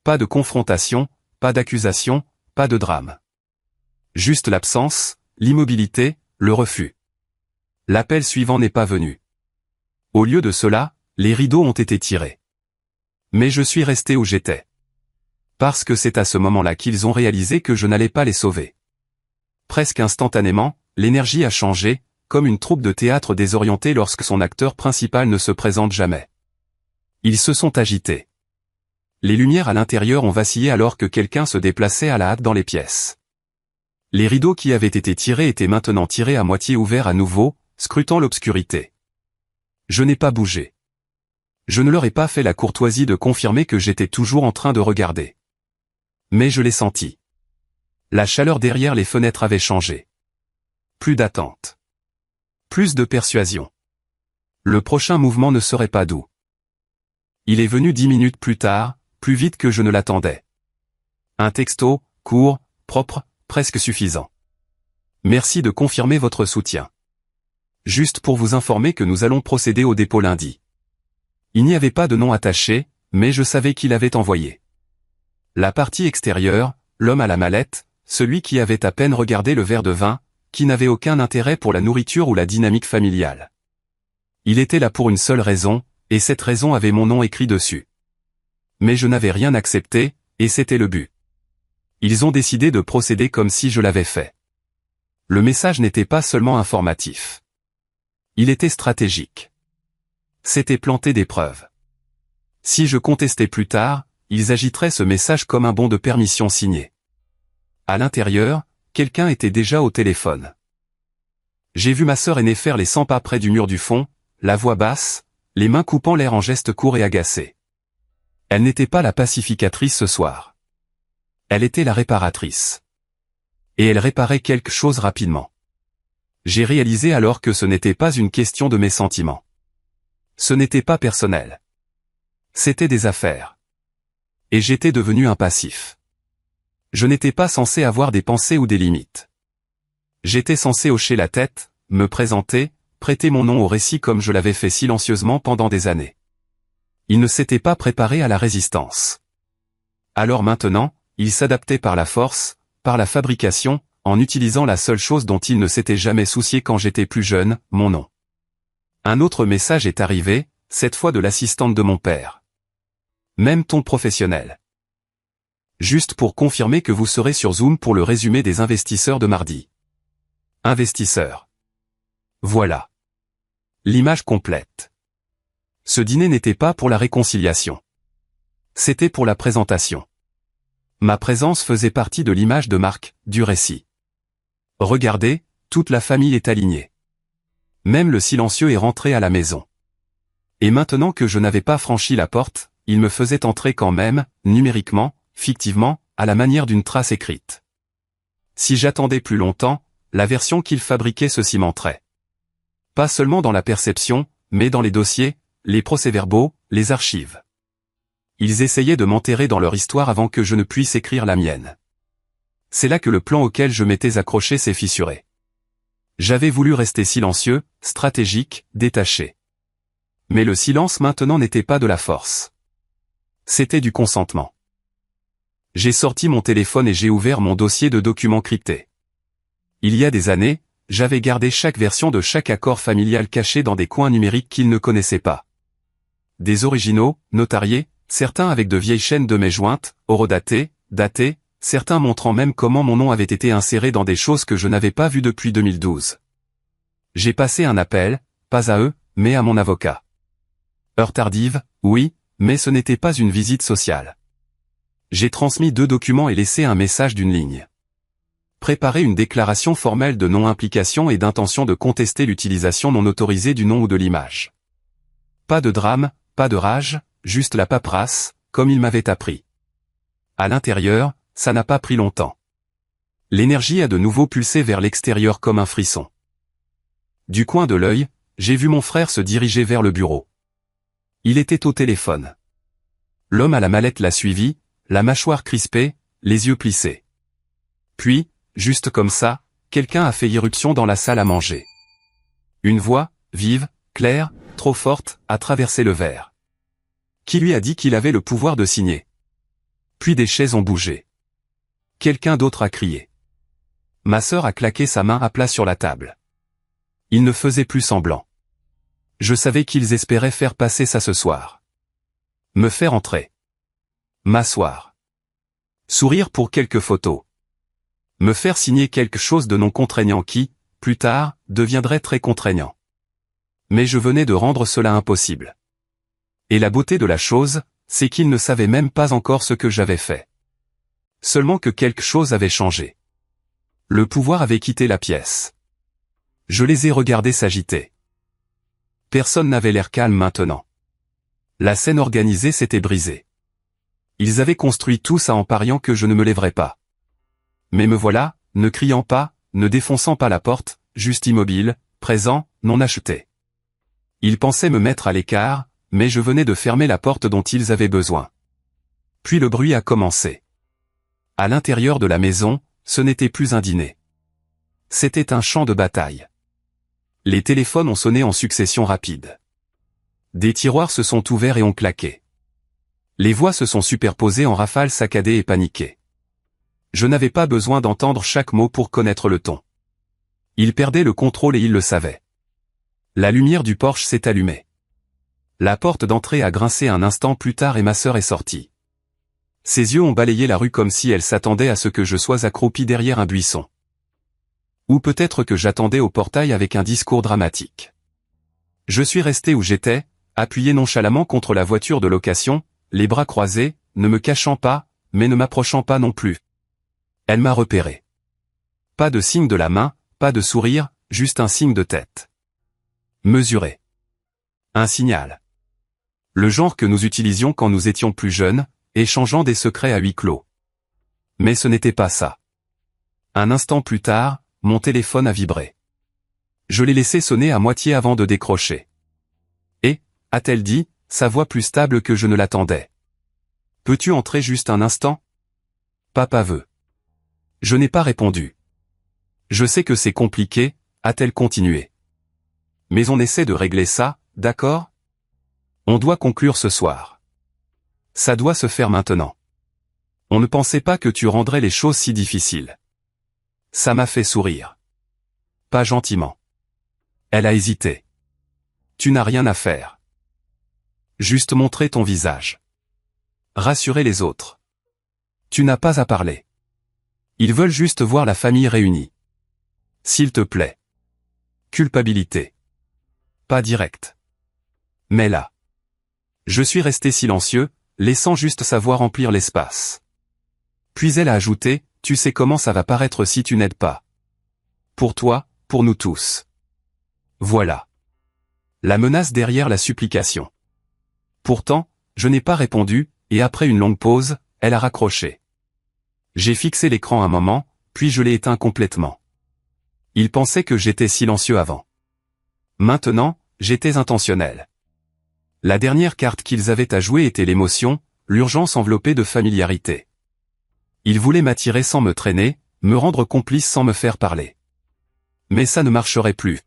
S1: Pas de confrontation, pas d'accusation, pas de drame. Juste l'absence, l'immobilité, le refus. L'appel suivant n'est pas venu. Au lieu de cela, les rideaux ont été tirés. Mais je suis resté où j'étais. Parce que c'est à ce moment-là qu'ils ont réalisé que je n'allais pas les sauver. Presque instantanément, l'énergie a changé, comme une troupe de théâtre désorientée lorsque son acteur principal ne se présente jamais. Ils se sont agités. Les lumières à l'intérieur ont vacillé alors que quelqu'un se déplaçait à la hâte dans les pièces. Les rideaux qui avaient été tirés étaient maintenant tirés à moitié ouverts à nouveau, scrutant l'obscurité. Je n'ai pas bougé. Je ne leur ai pas fait la courtoisie de confirmer que j'étais toujours en train de regarder. Mais je l'ai senti. La chaleur derrière les fenêtres avait changé. Plus d'attente. Plus de persuasion. Le prochain mouvement ne serait pas doux. Il est venu 10 minutes plus tard, plus vite que je ne l'attendais. Un texto, court, propre, presque suffisant. Merci de confirmer votre soutien. Juste pour vous informer que nous allons procéder au dépôt lundi. Il n'y avait pas de nom attaché, mais je savais qui l'avait envoyé. La partie extérieure, l'homme à la mallette, celui qui avait à peine regardé le verre de vin, qui n'avait aucun intérêt pour la nourriture ou la dynamique familiale. Il était là pour une seule raison, et cette raison avait mon nom écrit dessus. Mais je n'avais rien accepté, et c'était le but. Ils ont décidé de procéder comme si je l'avais fait. Le message n'était pas seulement informatif. Il était stratégique. C'était planter des preuves. Si je contestais plus tard, ils agiteraient ce message comme un bon de permission signé. À l'intérieur, quelqu'un était déjà au téléphone. J'ai vu ma sœur aînée faire les 100 pas près du mur du fond, la voix basse, les mains coupant l'air en gestes courts et agacés. Elle n'était pas la pacificatrice ce soir. Elle était la réparatrice. Et elle réparait quelque chose rapidement. J'ai réalisé alors que ce n'était pas une question de mes sentiments. Ce n'était pas personnel. C'était des affaires. Et j'étais devenu un passif. Je n'étais pas censé avoir des pensées ou des limites. J'étais censé hocher la tête, me présenter, prêter mon nom au récit comme je l'avais fait silencieusement pendant des années. Il ne s'était pas préparé à la résistance. Alors maintenant, il s'adaptait par la force, par la fabrication, en utilisant la seule chose dont il ne s'était jamais soucié quand j'étais plus jeune, mon nom. Un autre message est arrivé, cette fois de l'assistante de mon père. Même ton professionnel. Juste pour confirmer que vous serez sur Zoom pour le résumé des investisseurs de mardi. Investisseurs. Voilà. L'image complète. Ce dîner n'était pas pour la réconciliation. C'était pour la présentation. Ma présence faisait partie de l'image de marque, du récit. Regardez, toute la famille est alignée. Même le silencieux est rentré à la maison. Et maintenant que je n'avais pas franchi la porte, il me faisait entrer quand même, numériquement, fictivement, à la manière d'une trace écrite. Si j'attendais plus longtemps, la version qu'il fabriquait se cimenterait. Pas seulement dans la perception, mais dans les dossiers, les procès-verbaux, les archives. Ils essayaient de m'enterrer dans leur histoire avant que je ne puisse écrire la mienne. C'est là que le plan auquel je m'étais accroché s'est fissuré. J'avais voulu rester silencieux, stratégique, détaché. Mais le silence maintenant n'était pas de la force. C'était du consentement. J'ai sorti mon téléphone et j'ai ouvert mon dossier de documents cryptés. Il y a des années, j'avais gardé chaque version de chaque accord familial caché dans des coins numériques qu'ils ne connaissaient pas. Des originaux, notariés, certains avec de vieilles chaînes de mai jointes, horodatées, datées, certains montrant même comment mon nom avait été inséré dans des choses que je n'avais pas vues depuis 2012. J'ai passé un appel, pas à eux, mais à mon avocat. Heure tardive, oui, mais ce n'était pas une visite sociale. J'ai transmis 2 documents et laissé un message d'une ligne. Préparer une déclaration formelle de non-implication et d'intention de contester l'utilisation non autorisée du nom ou de l'image. Pas de drame, pas de rage, juste la paperasse, comme il m'avait appris. À l'intérieur, ça n'a pas pris longtemps. L'énergie a de nouveau pulsé vers l'extérieur comme un frisson. Du coin de l'œil, j'ai vu mon frère se diriger vers le bureau. Il était au téléphone. L'homme à la mallette l'a suivi, la mâchoire crispée, les yeux plissés. Puis, juste comme ça, quelqu'un a fait irruption dans la salle à manger. Une voix, vive, claire, trop forte, a traversé le verre. Qui lui a dit qu'il avait le pouvoir de signer? Puis des chaises ont bougé. Quelqu'un d'autre a crié. Ma sœur a claqué sa main à plat sur la table. Ils ne faisaient plus semblant. Je savais qu'ils espéraient faire passer ça ce soir. Me faire entrer. M'asseoir. Sourire pour quelques photos. Me faire signer quelque chose de non contraignant qui, plus tard, deviendrait très contraignant. Mais je venais de rendre cela impossible. Et la beauté de la chose, c'est qu'ils ne savaient même pas encore ce que j'avais fait. Seulement que quelque chose avait changé. Le pouvoir avait quitté la pièce. Je les ai regardés s'agiter. Personne n'avait l'air calme maintenant. La scène organisée s'était brisée. Ils avaient construit tout ça en pariant que je ne me lèverais pas. Mais me voilà, ne criant pas, ne défonçant pas la porte, juste immobile, présent, non acheté. Ils pensaient me mettre à l'écart, mais je venais de fermer la porte dont ils avaient besoin. Puis le bruit a commencé. À l'intérieur de la maison, ce n'était plus un dîner. C'était un champ de bataille. Les téléphones ont sonné en succession rapide. Des tiroirs se sont ouverts et ont claqué. Les voix se sont superposées en rafales saccadées et paniquées. Je n'avais pas besoin d'entendre chaque mot pour connaître le ton. Ils perdaient le contrôle et ils le savaient. La lumière du porche s'est allumée. La porte d'entrée a grincé un instant plus tard et ma sœur est sortie. Ses yeux ont balayé la rue comme si elle s'attendait à ce que je sois accroupi derrière un buisson. Ou peut-être que j'attendais au portail avec un discours dramatique. Je suis resté où j'étais, appuyé nonchalamment contre la voiture de location, les bras croisés, ne me cachant pas, mais ne m'approchant pas non plus. Elle m'a repéré. Pas de signe de la main, pas de sourire, juste un signe de tête. Mesuré. Un signal. Le genre que nous utilisions quand nous étions plus jeunes, échangeant des secrets à huis clos. Mais ce n'était pas ça. Un instant plus tard, mon téléphone a vibré. Je l'ai laissé sonner à moitié avant de décrocher. Et, a-t-elle dit, sa voix plus stable que je ne l'attendais. Peux-tu entrer juste un instant? Papa veut. Je n'ai pas répondu. Je sais que c'est compliqué, a-t-elle continué. Mais on essaie de régler ça, d'accord? On doit conclure ce soir. Ça doit se faire maintenant. On ne pensait pas que tu rendrais les choses si difficiles. Ça m'a fait sourire. Pas gentiment. Elle a hésité. Tu n'as rien à faire. Juste montrer ton visage. Rassurer les autres. Tu n'as pas à parler. Ils veulent juste voir la famille réunie. S'il te plaît. Culpabilité. Pas direct. Mais là. Je suis resté silencieux, laissant juste sa voix remplir l'espace. Puis elle a ajouté, tu sais comment ça va paraître si tu n'aides pas. Pour toi, pour nous tous. Voilà. La menace derrière la supplication. Pourtant, je n'ai pas répondu, et après une longue pause, elle a raccroché. J'ai fixé l'écran un moment, puis je l'ai éteint complètement. Il pensait que j'étais silencieux avant. Maintenant, j'étais intentionnel. La dernière carte qu'ils avaient à jouer était l'émotion, l'urgence enveloppée de familiarité. Ils voulaient m'attirer sans me traîner, me rendre complice sans me faire parler. Mais ça ne marcherait plus.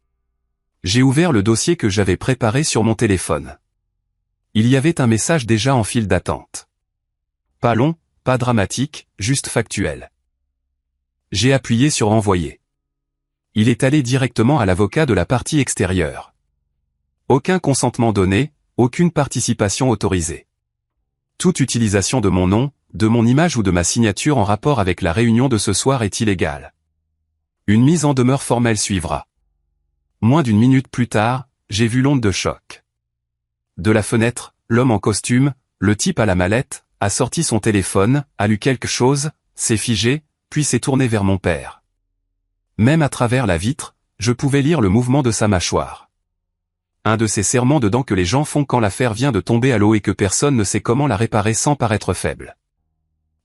S1: J'ai ouvert le dossier que j'avais préparé sur mon téléphone. Il y avait un message déjà en file d'attente. Pas long, pas dramatique, juste factuel. J'ai appuyé sur envoyer. Il est allé directement à l'avocat de la partie extérieure. Aucun consentement donné, aucune participation autorisée. Toute utilisation de mon nom, de mon image ou de ma signature en rapport avec la réunion de ce soir est illégale. Une mise en demeure formelle suivra. Moins d'une minute plus tard, j'ai vu l'onde de choc. De la fenêtre, l'homme en costume, le type à la mallette, a sorti son téléphone, a lu quelque chose, s'est figé, puis s'est tourné vers mon père. Même à travers la vitre, je pouvais lire le mouvement de sa mâchoire. Un de ces serrements de dents que les gens font quand l'affaire vient de tomber à l'eau et que personne ne sait comment la réparer sans paraître faible.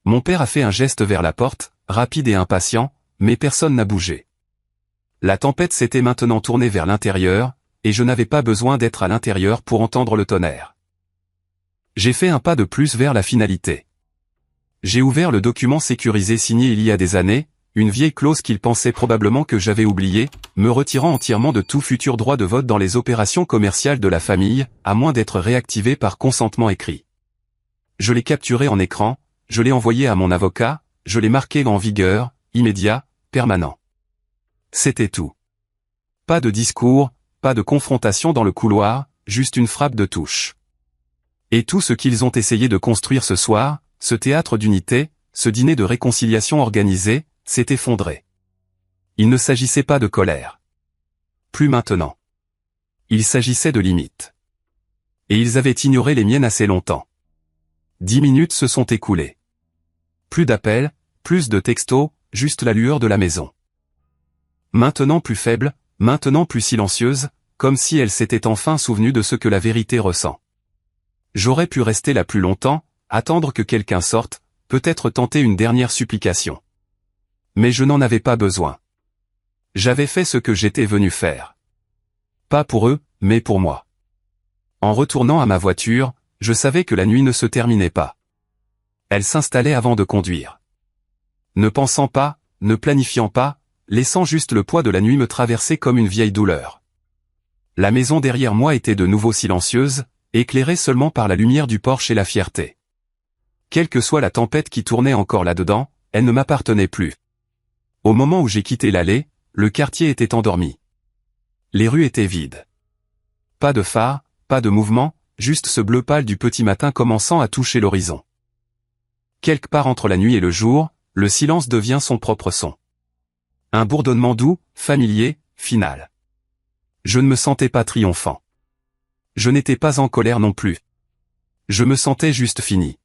S1: Mon père a fait un geste vers la porte, rapide et impatient, mais personne n'a bougé. La tempête s'était maintenant tournée vers l'intérieur, et je n'avais pas besoin d'être à l'intérieur pour entendre le tonnerre. J'ai fait un pas de plus vers la finalité. J'ai ouvert le document sécurisé signé il y a des années, une vieille clause qu'il pensait probablement que j'avais oubliée, me retirant entièrement de tout futur droit de vote dans les opérations commerciales de la famille, à moins d'être réactivé par consentement écrit. Je l'ai capturé en écran, je l'ai envoyé à mon avocat, je l'ai marqué en vigueur, immédiat, permanent. C'était tout. Pas de discours, pas de confrontation dans le couloir, juste une frappe de touche. Et tout ce qu'ils ont essayé de construire ce soir, ce théâtre d'unité, ce dîner de réconciliation organisé, s'est effondré. Il ne s'agissait pas de colère. Plus maintenant. Il s'agissait de limites. Et ils avaient ignoré les miennes assez longtemps. 10 minutes se sont écoulées. Plus d'appels, plus de textos, juste la lueur de la maison. Maintenant plus faible, maintenant plus silencieuse, comme si elle s'était enfin souvenue de ce que la vérité ressent. J'aurais pu rester là plus longtemps, attendre que quelqu'un sorte, peut-être tenter une dernière supplication. Mais je n'en avais pas besoin. J'avais fait ce que j'étais venu faire. Pas pour eux, mais pour moi. En retournant à ma voiture, je savais que la nuit ne se terminait pas. Elle s'installait avant de conduire. Ne pensant pas, ne planifiant pas, laissant juste le poids de la nuit me traverser comme une vieille douleur. La maison derrière moi était de nouveau silencieuse, éclairée seulement par la lumière du porche et la fierté. Quelle que soit la tempête qui tournait encore là-dedans, elle ne m'appartenait plus. Au moment où j'ai quitté l'allée, le quartier était endormi. Les rues étaient vides. Pas de phare, pas de mouvement, juste ce bleu pâle du petit matin commençant à toucher l'horizon. Quelque part entre la nuit et le jour, le silence devient son propre son. Un bourdonnement doux, familier, final. Je ne me sentais pas triomphant. Je n'étais pas en colère non plus. Je me sentais juste fini.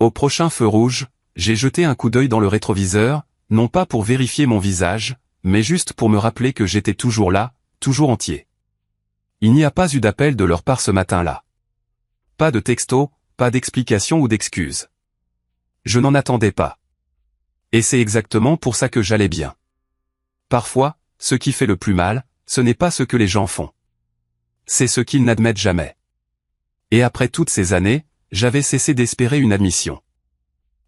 S1: Au prochain feu rouge, j'ai jeté un coup d'œil dans le rétroviseur, non pas pour vérifier mon visage, mais juste pour me rappeler que j'étais toujours là, toujours entier. Il n'y a pas eu d'appel de leur part ce matin-là. Pas de texto, pas d'explication ou d'excuse. Je n'en attendais pas. Et c'est exactement pour ça que j'allais bien. Parfois, ce qui fait le plus mal, ce n'est pas ce que les gens font. C'est ce qu'ils n'admettent jamais. Et après toutes ces années, j'avais cessé d'espérer une admission.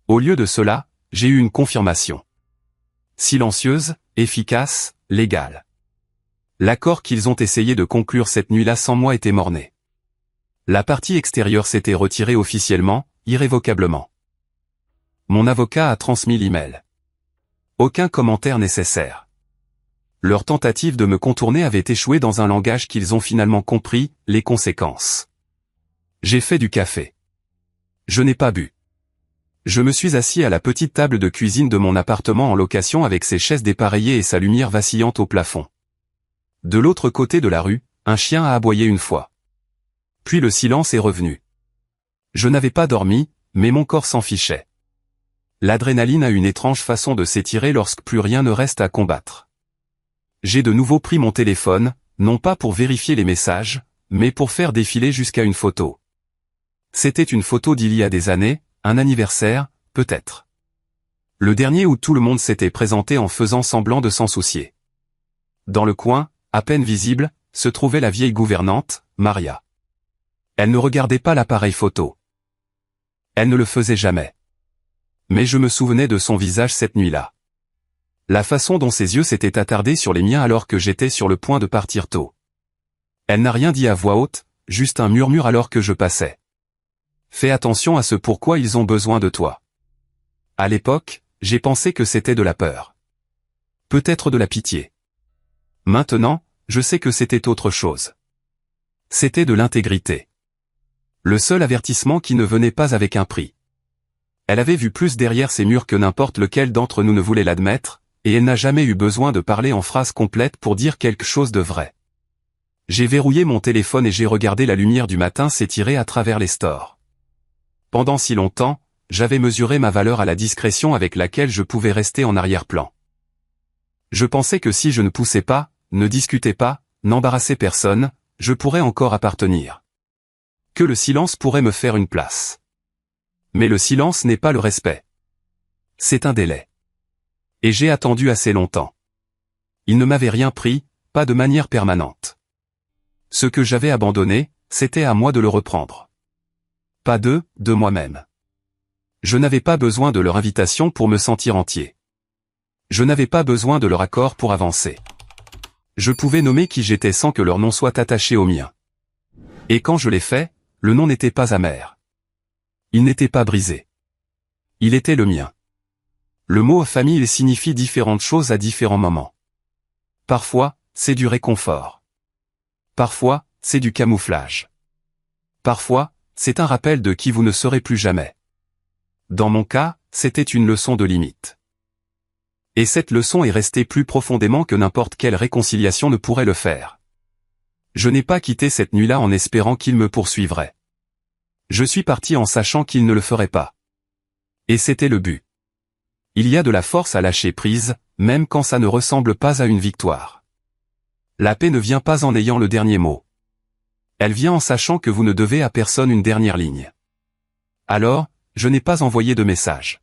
S1: Au lieu de cela, j'ai eu une confirmation. Silencieuse, efficace, légale. L'accord qu'ils ont essayé de conclure cette nuit-là sans moi était mort-né. La partie extérieure s'était retirée officiellement, irrévocablement. Mon avocat a transmis l'email. Aucun commentaire nécessaire. Leur tentative de me contourner avait échoué dans un langage qu'ils ont finalement compris, les conséquences. J'ai fait du café. Je n'ai pas bu. Je me suis assis à la petite table de cuisine de mon appartement en location avec ses chaises dépareillées et sa lumière vacillante au plafond. De l'autre côté de la rue, un chien a aboyé une fois. Puis le silence est revenu. Je n'avais pas dormi, mais mon corps s'en fichait. L'adrénaline a une étrange façon de s'étirer lorsque plus rien ne reste à combattre. J'ai de nouveau pris mon téléphone, non pas pour vérifier les messages, mais pour faire défiler jusqu'à une photo. C'était une photo d'il y a des années, un anniversaire, peut-être. Le dernier où tout le monde s'était présenté en faisant semblant de s'en soucier. Dans le coin, à peine visible, se trouvait la vieille gouvernante, Maria. Elle ne regardait pas l'appareil photo. Elle ne le faisait jamais. Mais je me souvenais de son visage cette nuit-là. La façon dont ses yeux s'étaient attardés sur les miens alors que j'étais sur le point de partir tôt. Elle n'a rien dit à voix haute, juste un murmure alors que je passais. Fais attention à ce pourquoi ils ont besoin de toi. À l'époque, j'ai pensé que c'était de la peur. Peut-être de la pitié. Maintenant, je sais que c'était autre chose. C'était de l'intégrité. Le seul avertissement qui ne venait pas avec un prix. Elle avait vu plus derrière ces murs que n'importe lequel d'entre nous ne voulait l'admettre, et elle n'a jamais eu besoin de parler en phrases complètes pour dire quelque chose de vrai. J'ai verrouillé mon téléphone et j'ai regardé la lumière du matin s'étirer à travers les stores. Pendant si longtemps, j'avais mesuré ma valeur à la discrétion avec laquelle je pouvais rester en arrière-plan. Je pensais que si je ne poussais pas, ne discutais pas, n'embarrassais personne, je pourrais encore appartenir. Que le silence pourrait me faire une place. Mais le silence n'est pas le respect. C'est un délai. Et j'ai attendu assez longtemps. Il ne m'avait rien pris, pas de manière permanente. Ce que j'avais abandonné, c'était à moi de le reprendre. pas d'eux, de moi-même. Je n'avais pas besoin de leur invitation pour me sentir entier. Je n'avais pas besoin de leur accord pour avancer. Je pouvais nommer qui j'étais sans que leur nom soit attaché au mien. Et quand je l'ai fait, le nom n'était pas amer. Il n'était pas brisé. Il était le mien. Le mot famille signifie différentes choses à différents moments. Parfois, c'est du réconfort. Parfois, c'est du camouflage. Parfois, c'est un rappel de qui vous ne serez plus jamais. Dans mon cas, c'était une leçon de limite. Et cette leçon est restée plus profondément que n'importe quelle réconciliation ne pourrait le faire. Je n'ai pas quitté cette nuit-là en espérant qu'il me poursuivrait. Je suis parti en sachant qu'il ne le ferait pas. Et c'était le but. Il y a de la force à lâcher prise, même quand ça ne ressemble pas à une victoire. La paix ne vient pas en ayant le dernier mot. Elle vient en sachant que vous ne devez à personne une dernière ligne. Alors, je n'ai pas envoyé de message.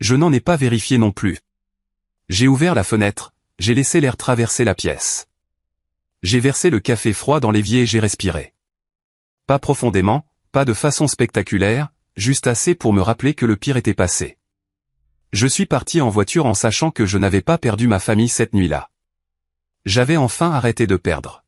S1: Je n'en ai pas vérifié non plus. J'ai ouvert la fenêtre, j'ai laissé l'air traverser la pièce. J'ai versé le café froid dans l'évier et j'ai respiré. Pas profondément, pas de façon spectaculaire, juste assez pour me rappeler que le pire était passé. Je suis parti en voiture en sachant que je n'avais pas perdu ma famille cette nuit-là. J'avais enfin arrêté de perdre.